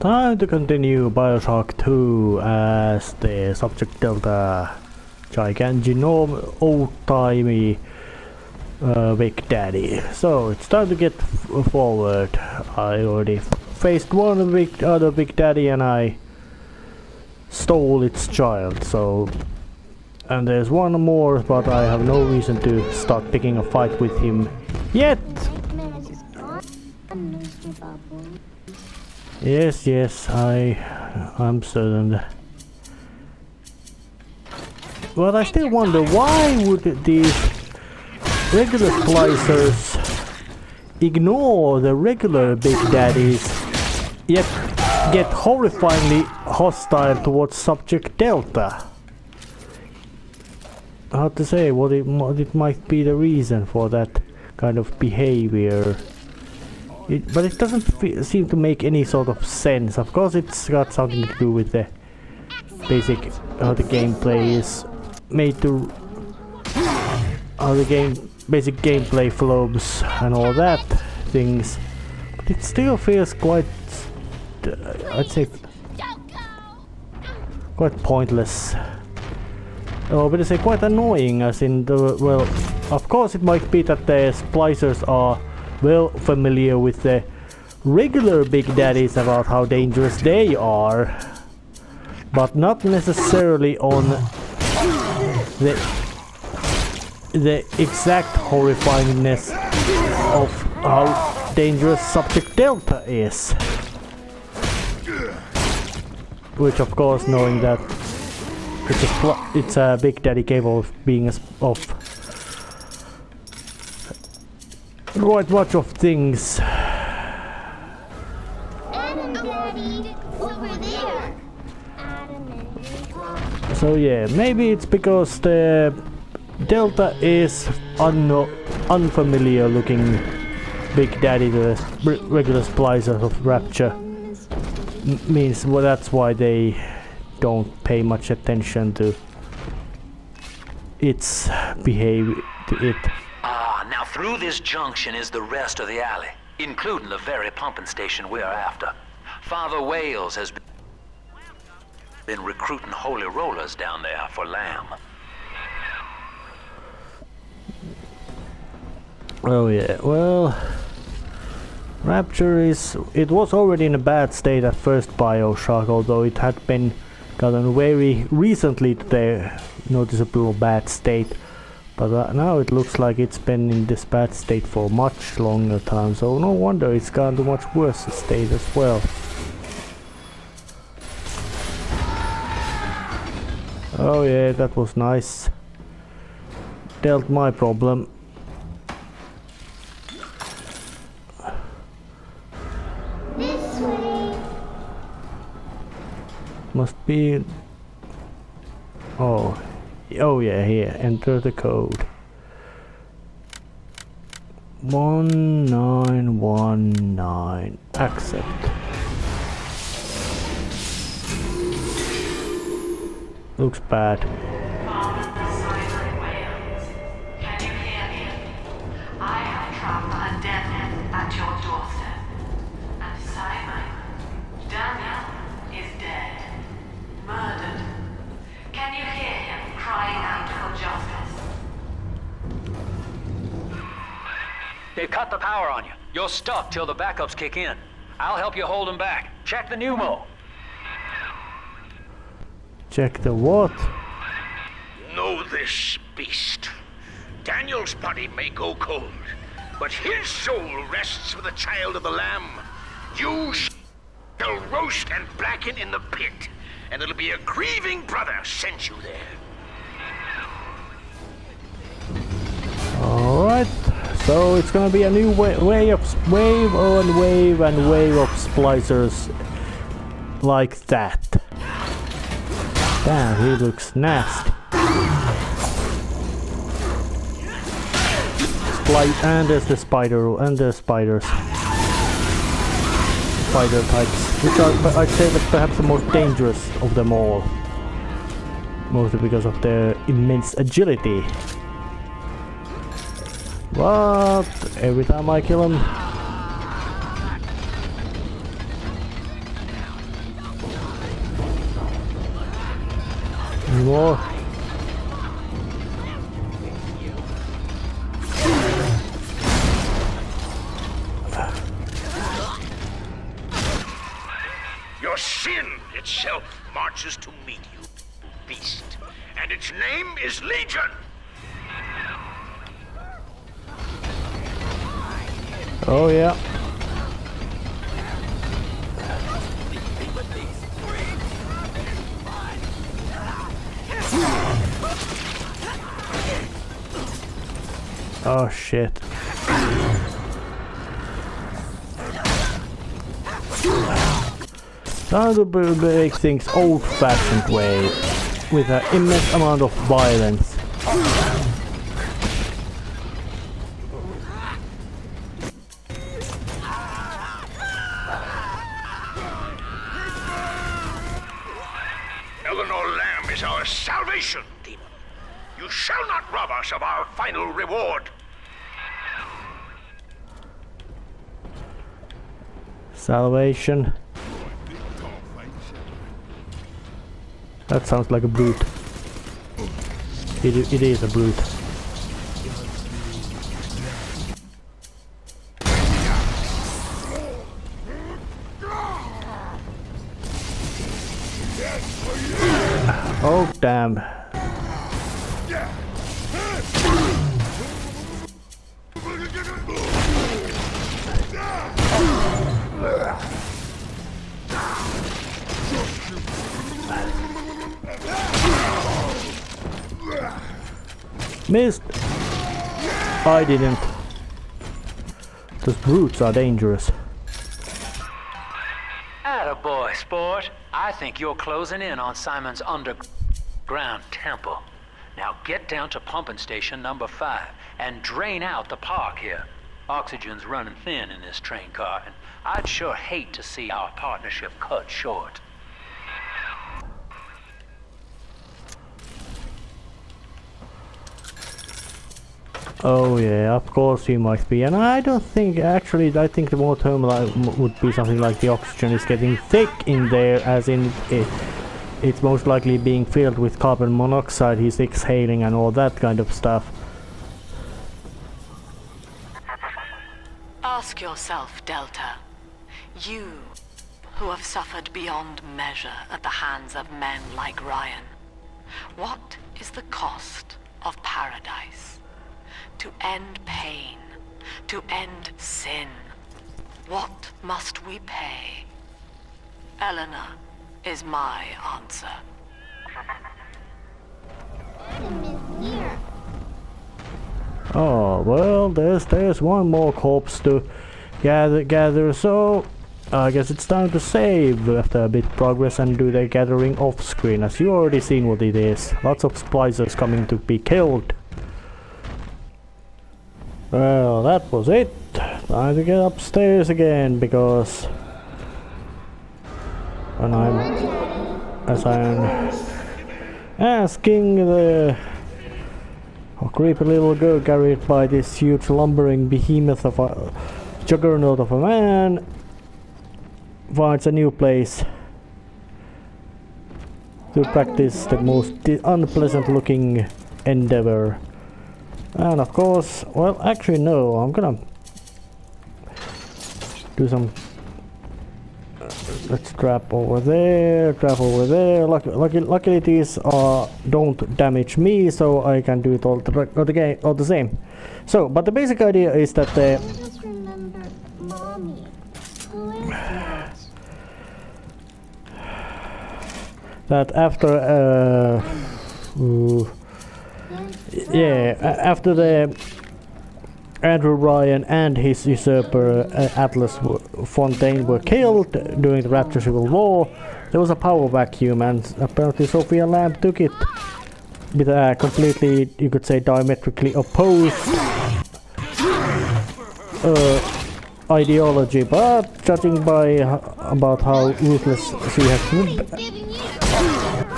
Time to continue BioShock 2 as the subject Delta gigantic old-timey Big Daddy. So it's time to get forward. I already faced one other Big Daddy and I stole its child, so... And there's one more, but I have no reason to start picking a fight with him yet! Yes, I'm certain. But I still wonder, why would these regular splicers ignore the regular Big Daddies, yet get horrifyingly hostile towards Subject Delta? Hard to say what it might be the reason for that kind of behavior. But it doesn't seem to make any sort of sense. Of course it's got something to do with the basic how the gameplay is made to how the basic gameplay flows and all that things. But it still feels quite I'd say quite pointless. Or better say quite annoying, as in the, well, of course it might be that the splicers are well familiar with the regular Big Daddies about how dangerous they are, but not necessarily on the exact horrifyingness of how dangerous Subject Delta is. Which, of course, knowing that it's a Big Daddy capable of being of quite much of things. So yeah, maybe it's because the Delta is unfamiliar looking Big Daddy to the regular splicers of Rapture. Means well, that's why they don't pay much attention to its behavior. Now through this junction is the rest of the alley, including the very pumping station we are after. Father Wales has been recruiting holy rollers down there for lamb. Oh yeah, well, Rapture it was already in a bad state at first BioShock, although it had been gotten very recently to the noticeable bad state. But now it looks like it's been in this bad state for much longer time, so no wonder it's gone to much worse state as well. Oh yeah, that was nice. Dealt my problem. This way. Must be... Oh yeah, here, enter the code. 1919. Accept. Looks bad. Can you hear me? I have trapped a death at your doorstep. And Simon, Daniel is dead. Murdered. Can you hear him crying out for justice? They've cut the power on you. You're stuck till the backups kick in. I'll help you hold them back. Check the pneumo. Check the what? Know this, beast. Daniel's body may go cold, but his soul rests with the child of the Lamb. You shall roast and blacken in the pit, and it'll be a grieving brother sent you there. Alright, so it's gonna be a new wave of splicers like that. Damn, he looks nasty. And there's the spider and the spiders. Spider types, which are, I'd say, perhaps the most dangerous of them all. Mostly because of their immense agility. But every time I kill him, more. Your sin itself marches to meet you, beast, and its name is Legion. Oh yeah. Oh shit. Time to make things old-fashioned way, with an immense amount of violence. Eleanor Lamb is our salvation, demon. You shall not rob us of our final reward. Salvation. That sounds like a brute. It is a brute. Oh damn. Missed! I didn't. Those brutes are dangerous. Attaboy, sport. I think you're closing in on Simon's underground temple. Now get down to pumping station number 5 and drain out the park here. Oxygen's running thin in this train car, and I'd sure hate to see our partnership cut short. Oh yeah, of course he might be, and I don't think, actually, I think the more term would be something like the oxygen is getting thick in there, as in it's most likely being filled with carbon monoxide he's exhaling and all that kind of stuff. Ask yourself, Delta, you who have suffered beyond measure at the hands of men like Ryan, what is the cost of paradise? To end pain, to end sin, what must we pay? Eleanor is my answer. Adam is here. Oh well, there's one more corpse to gather, so I guess it's time to save after a bit progress and do the gathering off screen, as you already seen what it is. Lots of splicers coming to be killed. Well, that was it. Time to get upstairs again, because as I'm asking the creepy little girl carried by this huge lumbering behemoth of a juggernaut of a man finds a new place to practice the most unpleasant looking endeavor. And of course, well, actually no, I'm gonna do some. Let's trap over there, trap over there. Luckily these don't damage me, so I can do it all the same. So, but the basic idea is that I just remember Mommy. Who is that? that after after the Andrew Ryan and his usurper Atlas Fontaine were killed during the Rapture Civil War, there was a power vacuum, and apparently Sophia Lamb took it with a completely, you could say, diametrically opposed ideology, but judging by about how ruthless she has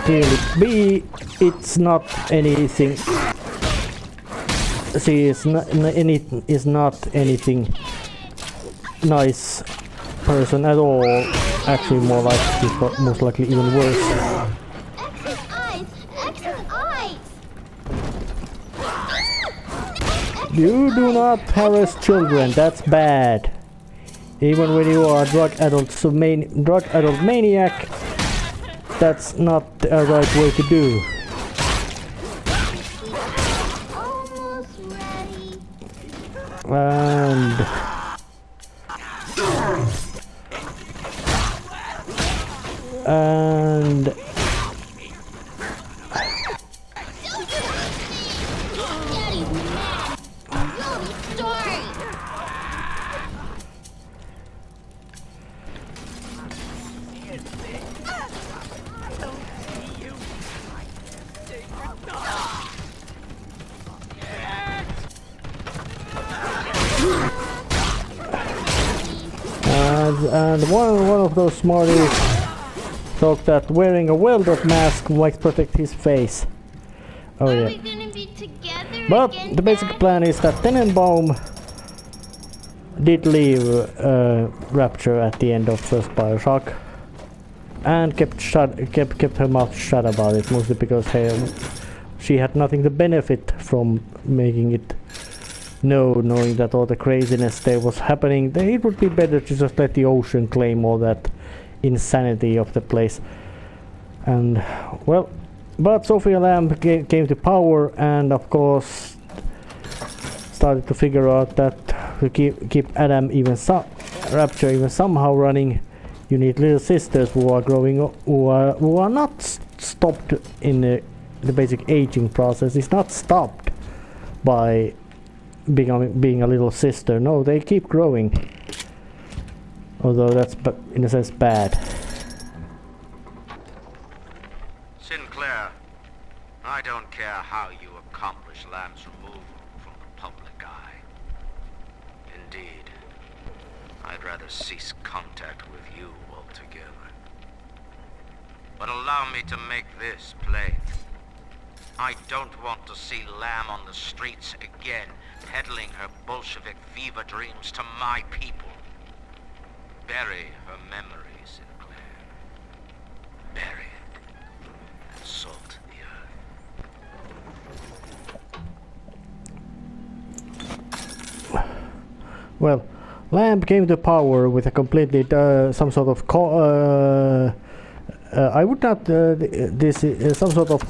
clearly be, it's not anything. She is not anything nice person at all. Actually, more like she's most likely even worse. Exit eyes! Exit You do not harass children, that's bad. Even when you are a drug adult maniac, that's not a right way to do. Almost ready. And Daddy's mad. Really sorry. and one of those smarties thought that wearing a welder's mask might protect his face. Oh Are yeah. we gonna be together But again, the basic Dad? plan is that Tenenbaum did leave Rapture at the end of first BioShock and kept her mouth shut about it, mostly because she had nothing to benefit from making it knowing that all the craziness there was happening. It would be better to just let the ocean claim all that insanity of the place. And well, but Sophia Lamb came to power and of course started to figure out that to keep Adam Rapture even somehow running, you need little sisters who are growing up, who are not stopped in the basic aging process. It's not stopped by being a little sister. No, they keep growing. Although that's in a sense bad. Sinclair, I don't care how you accomplish Lamb's removal from the public eye. Indeed, I'd rather cease contact with you altogether. But allow me to make this plain. I don't want to see Lamb on the streets again, peddling her Bolshevik fever dreams to my people. Bury her memory, Sinclair. Bury it, and salt the earth. Well, Lamb came to power with a completely some sort of I would not this is some sort of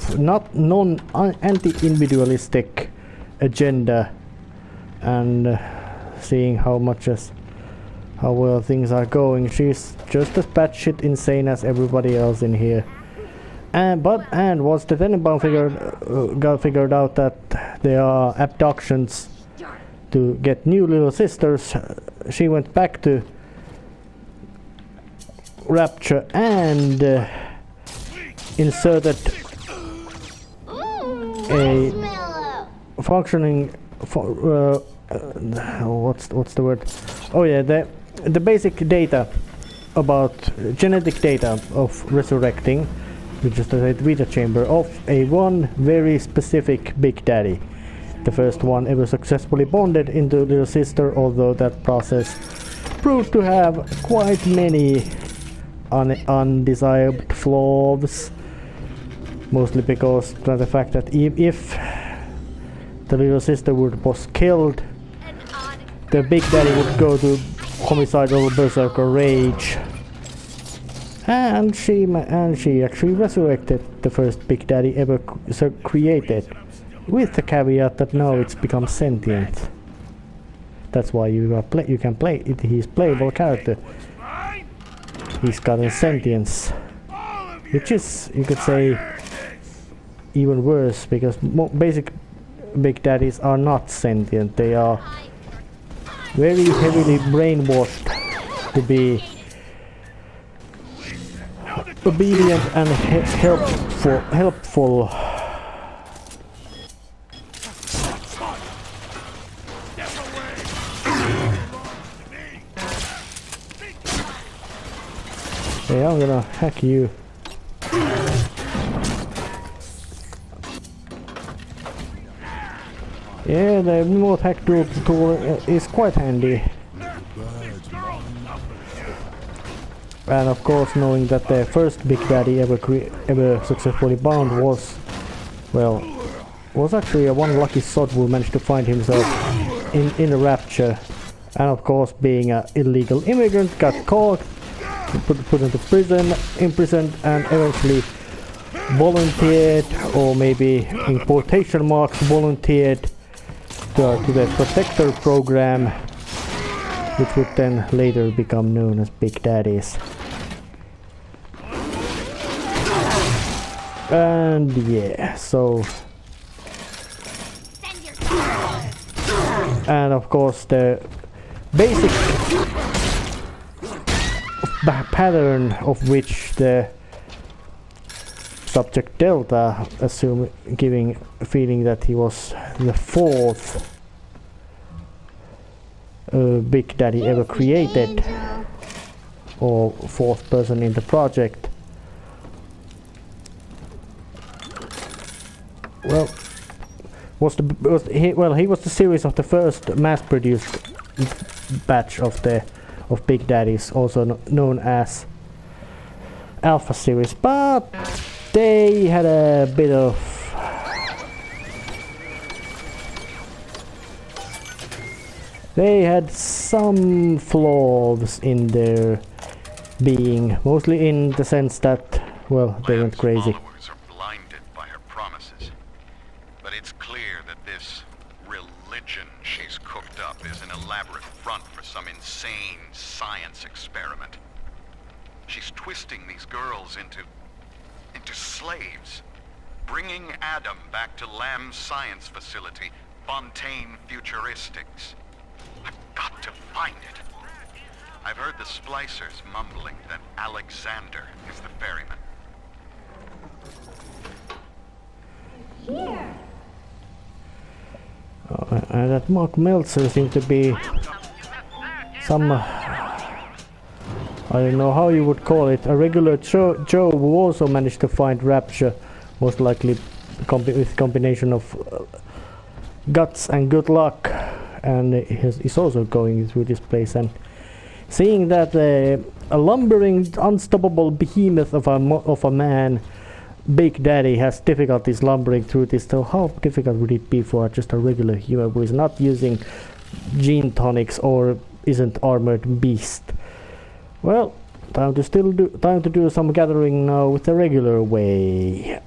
anti-individualistic agenda, and seeing how well things are going, she's just as batshit insane as everybody else in here. And once the Tenenbaum figured out that there are abductions to get new little sisters, she went back to Rapture and inserted a functioning what's the word? Oh yeah, the basic data about genetic data of resurrecting, which is the Vita chamber of one very specific Big Daddy. The first one ever successfully bonded into little sister, although that process proved to have quite many undesired flaws, mostly because of the fact that if the little sister was killed, the Big Daddy would go to homicidal berserker rage, and she actually resurrected the first Big Daddy ever created, with the caveat that now it's become sentient. That's why you can play it. He's playable character. He's got a sentience, which is, you could say, even worse, because basic Big Daddies are not sentient. They are very heavily brainwashed to be obedient and helpful. Hey, I'm gonna hack you. Yeah, the remote hack tool is quite handy. And of course, knowing that the first Big Daddy ever successfully bound was actually a one lucky sod who managed to find himself in the rapture, and of course being an illegal immigrant got caught, put into prison, imprisoned, and eventually volunteered, or maybe in quotation marks volunteered to the protector program, which would then later become known as Big Daddies. And yeah, so, and of course the basic pattern of which the subject Delta giving a feeling that he was the fourth Big Daddy ever created, or fourth person in the project. Well, he was the series of the first mass-produced batch of Big Daddies, also known as Alpha series, but they had a bit of some flaws in their being, mostly in the sense that, well, they went crazy. Followers are blinded by her promises, but it's clear that this religion she's cooked up is an elaborate front for some insane science experiment. She's twisting these girls into slaves, bringing Adam back to Lamb's science facility, Fontaine Futuristics. I've got to find it. I've heard the splicers mumbling that Alexander is the ferryman. Here. And that Mark Meltzer seemed to be some, I don't know how you would call it, a regular Joe who also managed to find Rapture, most likely with combination of guts and good luck, and he's also going through this place and seeing that a lumbering, unstoppable behemoth of a man, Big Daddy, has difficulties lumbering through this. So how difficult would it be for just a regular human who is not using gene tonics or isn't armored beast? Well, time to do some gathering now with the regular way.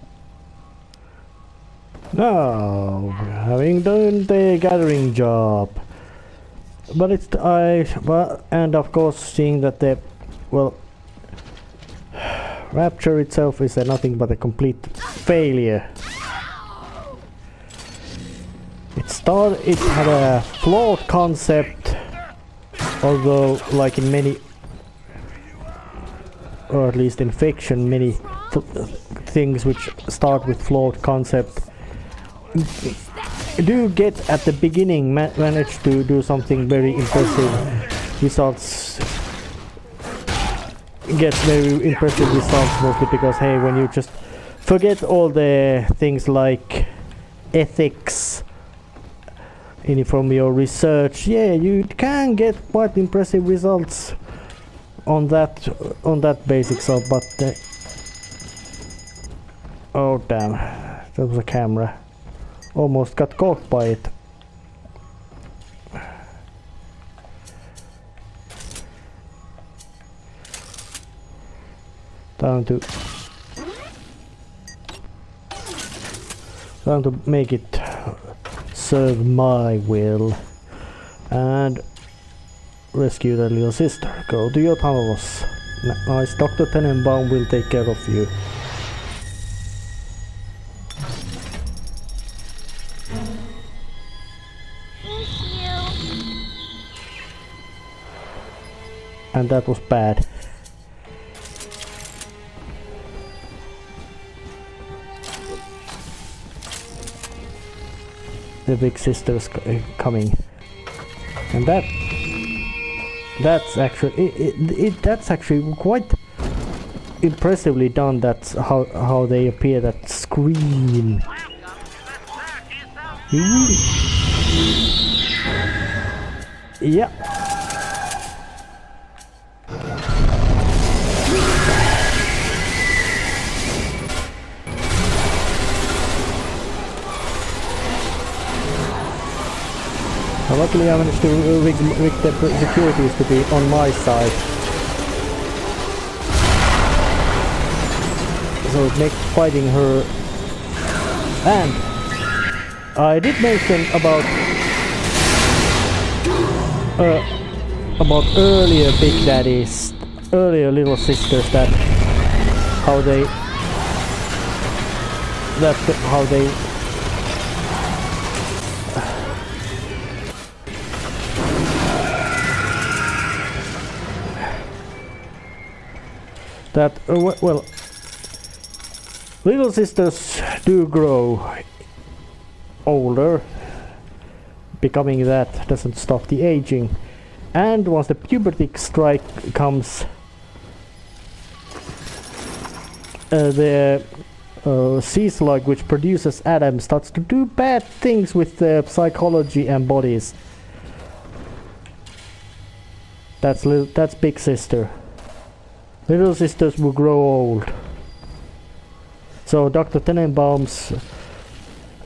Now, having done the gathering job, but and of course seeing that Rapture itself is nothing but a complete failure. It had a flawed concept, although like in many, or at least in fiction, many things which start with flawed concept do get at the beginning manage to do something very impressive results. Get very impressive results, mostly because, hey, when you just forget all the things like ethics from your research, yeah, you can get quite impressive results on that basic stuff. But oh damn, that was a camera. Almost got caught by it. Time to make it serve my will and rescue the little sister. Go to your tunnels. Nice, Dr. Tenenbaum will take care of you. And that was bad. The big sister's coming, and that's actually quite impressively done. That's how they appear. That scream. Yeah. luckily I managed to rig the securities to be on my side. So it makes fighting her. And I did mention about earlier Big Daddies, earlier little sisters, that how they well, little sisters do grow older. Becoming that doesn't stop the aging, and once the puberty strike comes, the sea-slug, which produces Adam, starts to do bad things with their psychology and bodies. That's big sister. Little sisters will grow old. So Dr. Tenenbaum's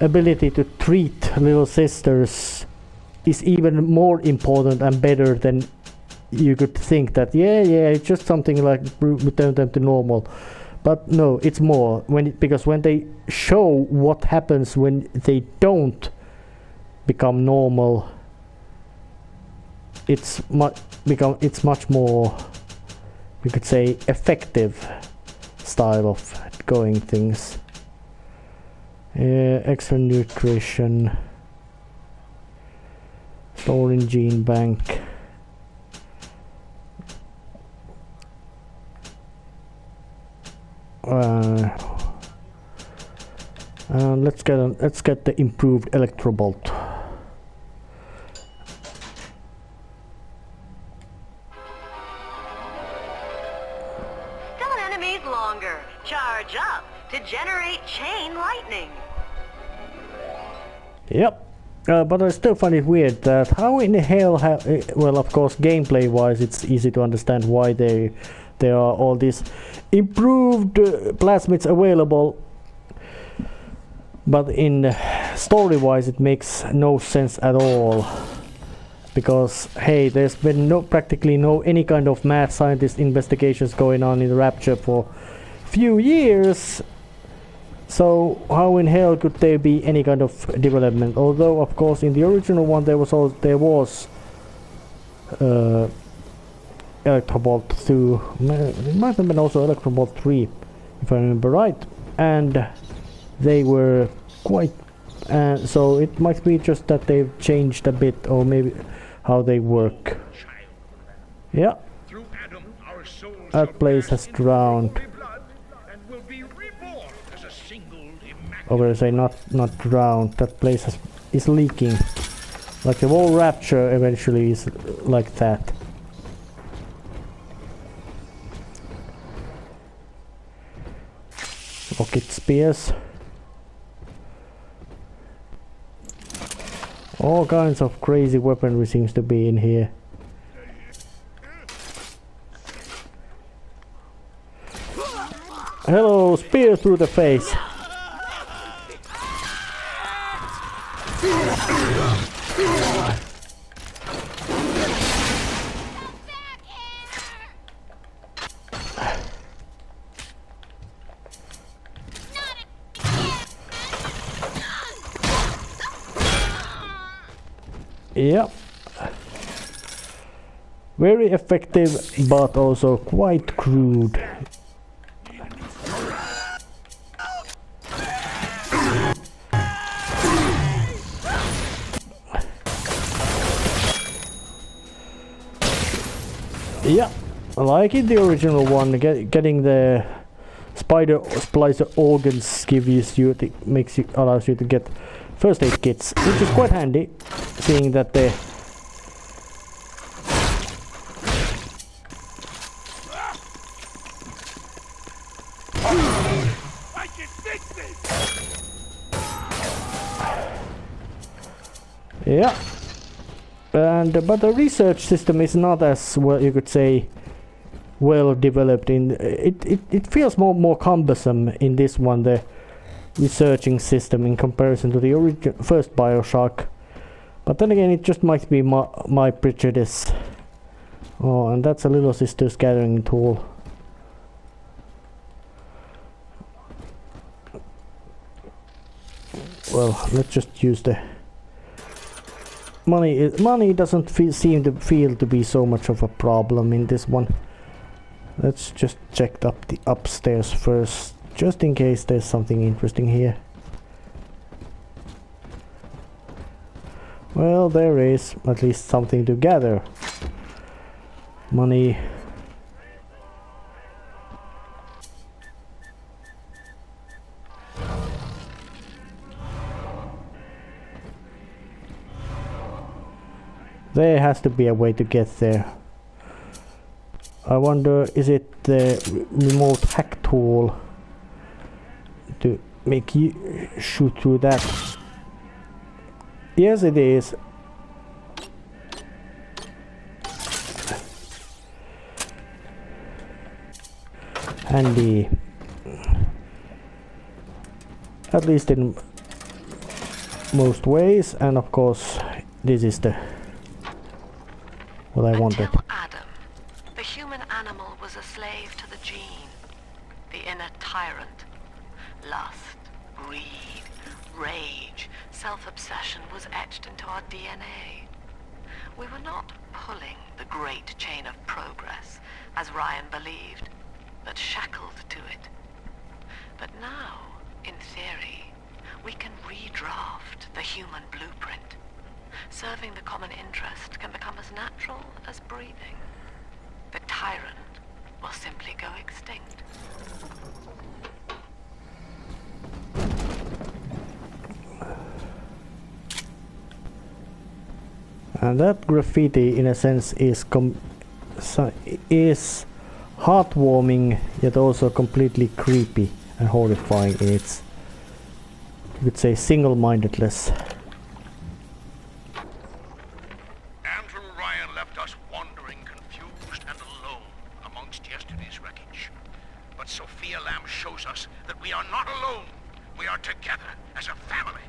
ability to treat little sisters is even more important and better than you could think. That it's just something like return them to normal, but no, it's more. Because when they show what happens when they don't become normal, it's much more, we could say, effective style of going things. Extra nutrition, storing gene bank. Let's get the improved electrobolt. Stun enemies longer. Charge up to generate chain lightning. Yep. But I still find it weird that how in the hell well, of course, gameplay wise it's easy to understand why there are all these improved plasmids available, but in story wise it makes no sense at all, because hey, there's been practically no any kind of mad scientist investigations going on in Rapture for few years. So how in hell could there be any kind of development? Although of course in the original one there was Electrobolt 2, it might have been also Electrobolt 3 if I remember right, and they were quite so it might be just that they've changed a bit, or maybe how they work. Yeah, that place has drowned. I'm gonna say not drowned. That place is leaking. Like the whole Rapture eventually is like that. Rocket spears. All kinds of crazy weaponry seems to be in here. Hello, spear through the face. Yeah, very effective, but also quite crude. Yeah, like in the original one, getting the spider splicer organs allows you to get first aid kits, which is quite handy, seeing that the yeah, but the research system is not as well, you could say, well developed. It feels more cumbersome in this one, the researching system, in comparison to the first BioShock, But then again, it just might be my prejudice. Oh, and that's a little sister's gathering tool. Well, let's just use the money. Money doesn't seem to be so much of a problem in this one. Let's just check up the upstairs first, just in case there's something interesting here. Well, there is at least something to gather. Money. There has to be a way to get there. I wonder, is it the remote hack tool to make you shoot through that? Yes, it is. Handy. At least in most ways, and of course, this is the what I wanted. Until Adam, the human animal was a slave to the gene, the inner tyrant. Lust, greed, rage, self-obsession was etched into our DNA. We were not pulling the great chain of progress, as Ryan believed, but shackled to it. But now, in theory, we can redraft the human blueprint. Serving the common interest can become as natural as breathing. The tyrant will simply go extinct. And that graffiti, in a sense, is heartwarming, yet also completely creepy and horrifying in its, you could say, single-mindedness. Andrew Ryan left us wandering, confused, and alone amongst yesterday's wreckage. But Sophia Lamb shows us that we are not alone. We are together as a family.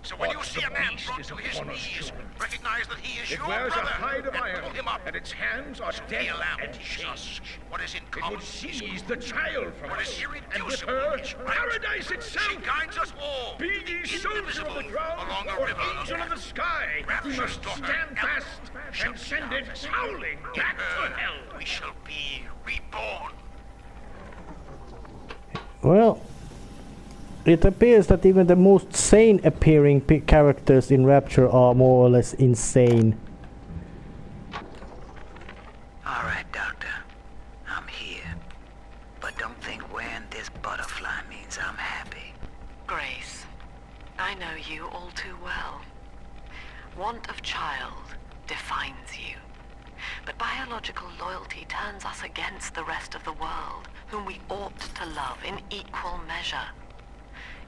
So when you see a man brought to his knees, recognize that he is your brother, and pull him up. And its hands are dead Sophia Lamb and teaches us changed. what is in It common. would seize the child from What us, is and with irreducible her, is right. paradise itself. She guides us all, Be ye soldier of the ground, along a or river angel of the sky, we Rapture's must daughter, stand Ellen, fast shall and send be it ours. howling back to hell. We shall be reborn. Well, it appears that even the most sane appearing characters in Rapture are more or less insane. All right, Doctor. I'm here. But don't think wearing this butterfly means I'm happy. Grace, I know you all too well. Want of child defines you. But biological loyalty turns us against the rest of the world, whom we ought to love in equal measure.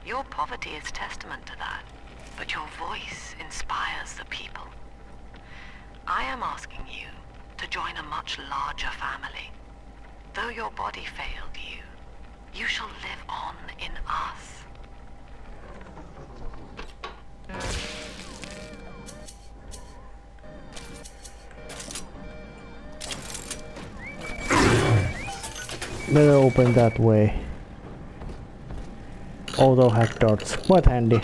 Your poverty is testament to that, but your voice inspires the people. I am asking you to join a much larger family. Though your body failed you, you shall live on in us. They're open that way. Although hack darts, quite handy.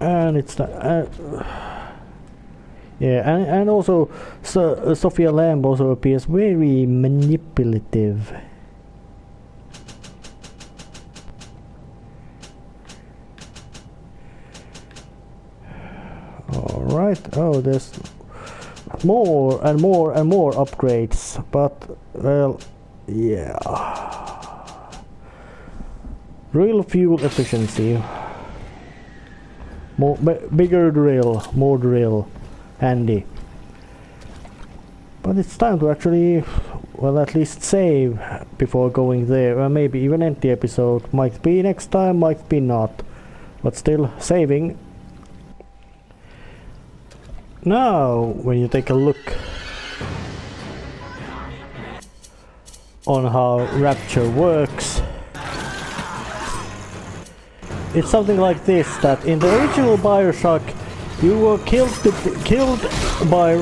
And it's the yeah, and also Sophia Lamb also appears very manipulative. All right. Oh, there's more and more and more upgrades, but well, yeah. Real fuel efficiency. More bigger drill, more drill, handy. But it's time to actually, well, at least save before going there, or maybe even end the episode. Might be next time, might be not, but still saving. Now, when you take a look on how Rapture works, it's something like this, that in the original BioShock you were killed by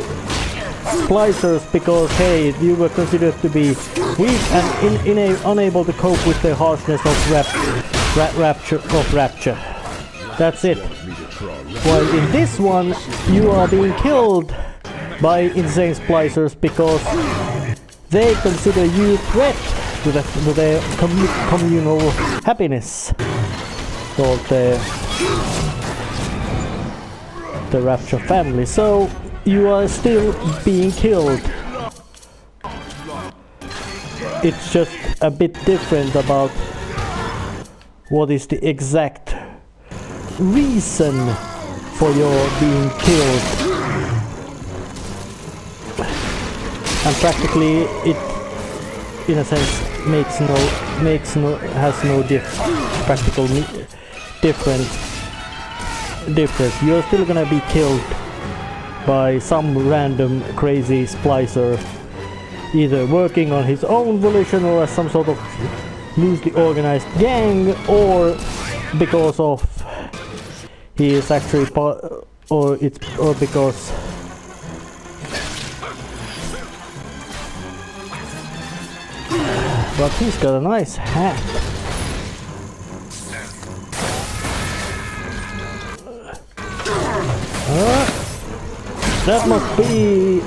splicers because, hey, you were considered to be weak and unable to cope with the harshness of rapture. That's it. While in this one, you are being killed by insane splicers because they consider you threat to their communal happiness. Called the Rapture family. So you are still being killed. It's just a bit different about what is the exact reason for your being killed. And practically it, in a sense, has no practical difference. You're still gonna be killed by some random crazy splicer, either working on his own volition or as some sort of loosely organized gang, or because of he is actually or because but he's got a nice hat. That must be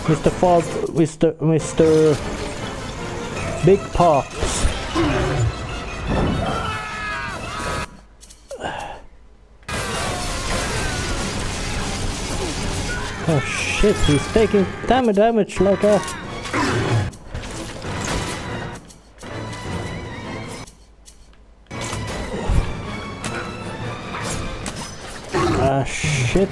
Mr. Big Pops. Oh shit, he's taking damage like a... shit.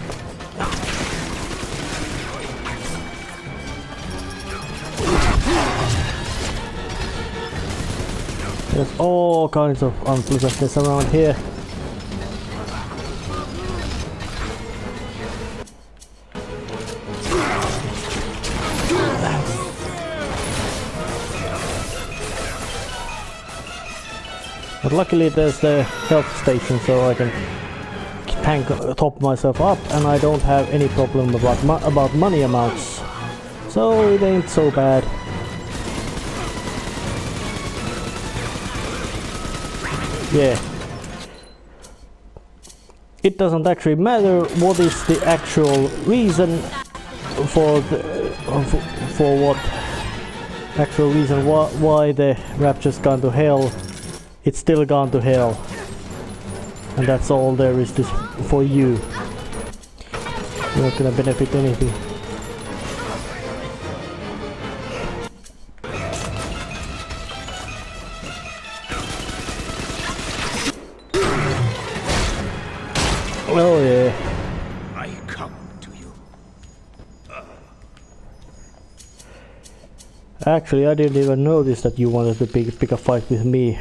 There's all kinds of unpleasantness around here. But luckily there's the health station, so I can top myself up, and I don't have any problem about money amounts, so it ain't so bad. Yeah, it doesn't actually matter what is the actual reason for why the Rapture's gone to hell. It's still gone to hell. And that's all there is for you. You're not gonna benefit anything. Oh yeah. I come to you. Actually, I didn't even notice that you wanted to pick a fight with me.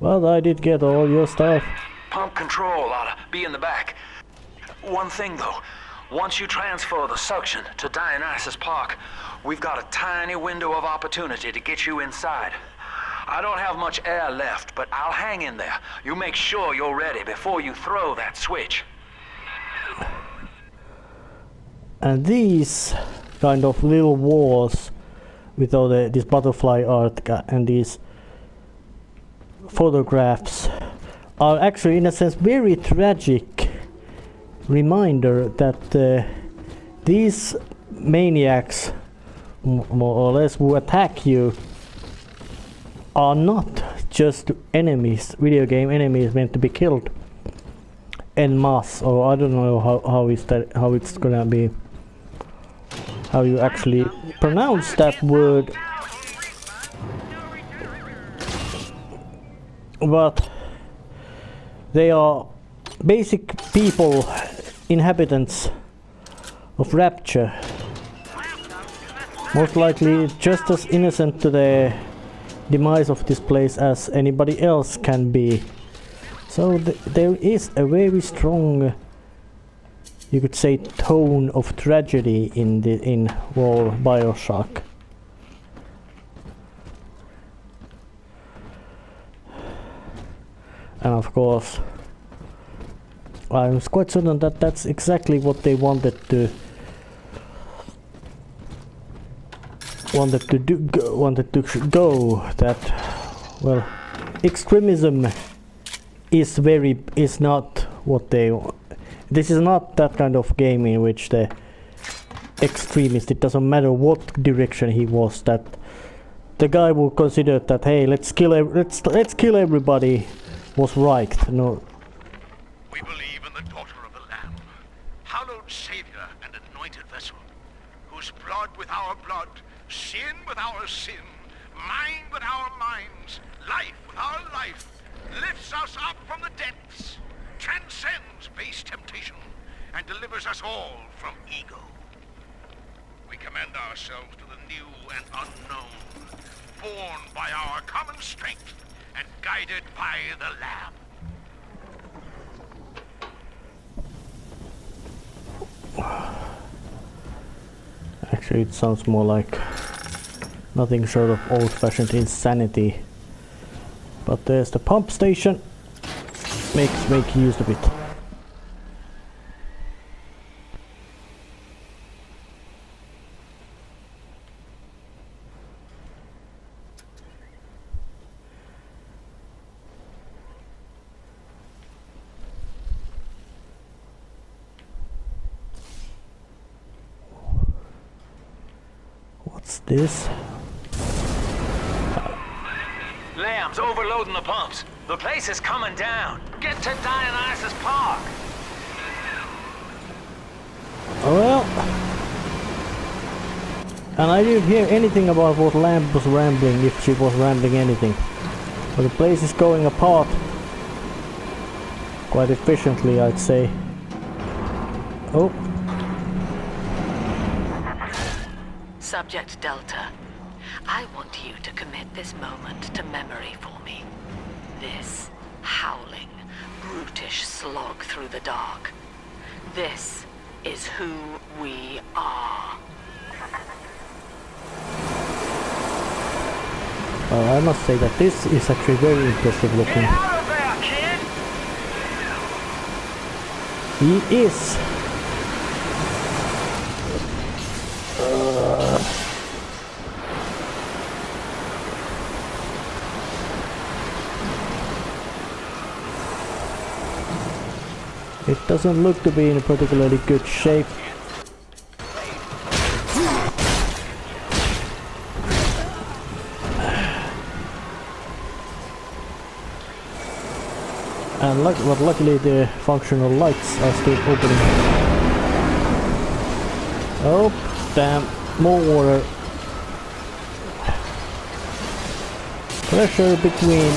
Well, I did get all your stuff. Pump control ought to be in the back. One thing though, once you transfer the suction to Dionysus Park, we've got a tiny window of opportunity to get you inside. I don't have much air left, but I'll hang in there. You make sure you're ready before you throw that switch. And these kind of little walls with all this butterfly art and these photographs are actually, in a sense, very tragic reminder that these maniacs, more or less, who attack you are not just enemies, video game enemies meant to be killed en masse, or I don't know how it's gonna be, how you actually pronounce that word. But they are basic people, inhabitants of Rapture, most likely just as innocent to the demise of this place as anybody else can be. So there is a very strong, you could say, tone of tragedy in BioShock. And of course, I'm quite certain that that's exactly what they wanted to go. That, well, extremism is not what they. This is not that kind of game in which the extremist, it doesn't matter what direction he was, that the guy will consider that, hey, let's kill everybody, was right. No. We believe in the daughter of the Lamb, hallowed Savior and anointed vessel, whose blood with our blood, sin with our sin, mind with our minds, life with our life, lifts us up from the depths, transcends base temptation, and delivers us all from ego. We commend ourselves to the new and unknown, born by our common strength and guided by the Lamb. Actually, it sounds more like nothing short of old-fashioned insanity. But there's the pump station. Make use of it. What's this? Lamb's overloading the pumps. The place is coming down. Get to Dionysus Park. Well, and I didn't hear anything about what Lamb was rambling, if she was rambling anything. But the place is going apart quite efficiently, I'd say. Oh. Subject Delta, I want you to commit this moment to memory for me. This howling, brutish slog through the dark. This is who we are. Well, I must say that this is actually very impressive looking. Get out of there, kid! He is. It doesn't look to be in a particularly good shape. And luckily the functional lights are still opening. Oh, damn, more water. Pressure between.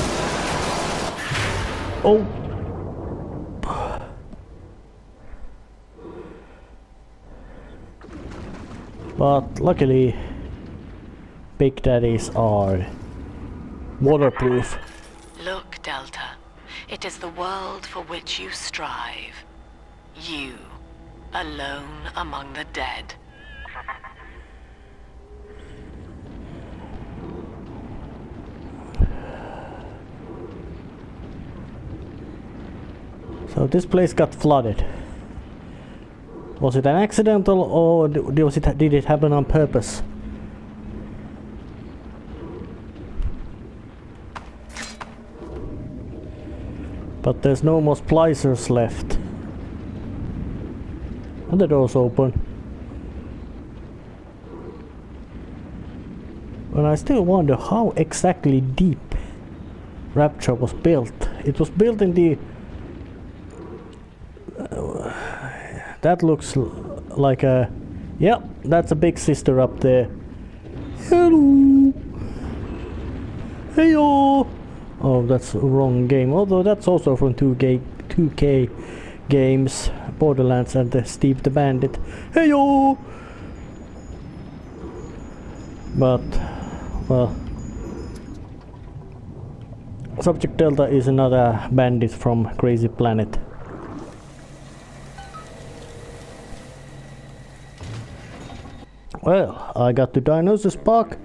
Oh. But luckily, Big Daddies are waterproof. Look, Delta. It is the world for which you strive. You, alone among the dead. So this place got flooded. Was it an accidental, or did it happen on purpose? But there's no more splicers left. And the door's open. And I still wonder how exactly deep Rapture was built. It was built in the... that looks like a... yeah, that's a big sister up there. Hello! Heyo! Oh, that's a wrong game. Although that's also from 2K games, Borderlands and Steve the Bandit. Heyo! But, well, Subject Delta is another bandit from Crazy Planet. Well, I got to Dionysus Park,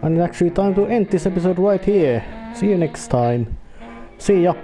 and it's actually time to end this episode right here. See you next time. See ya!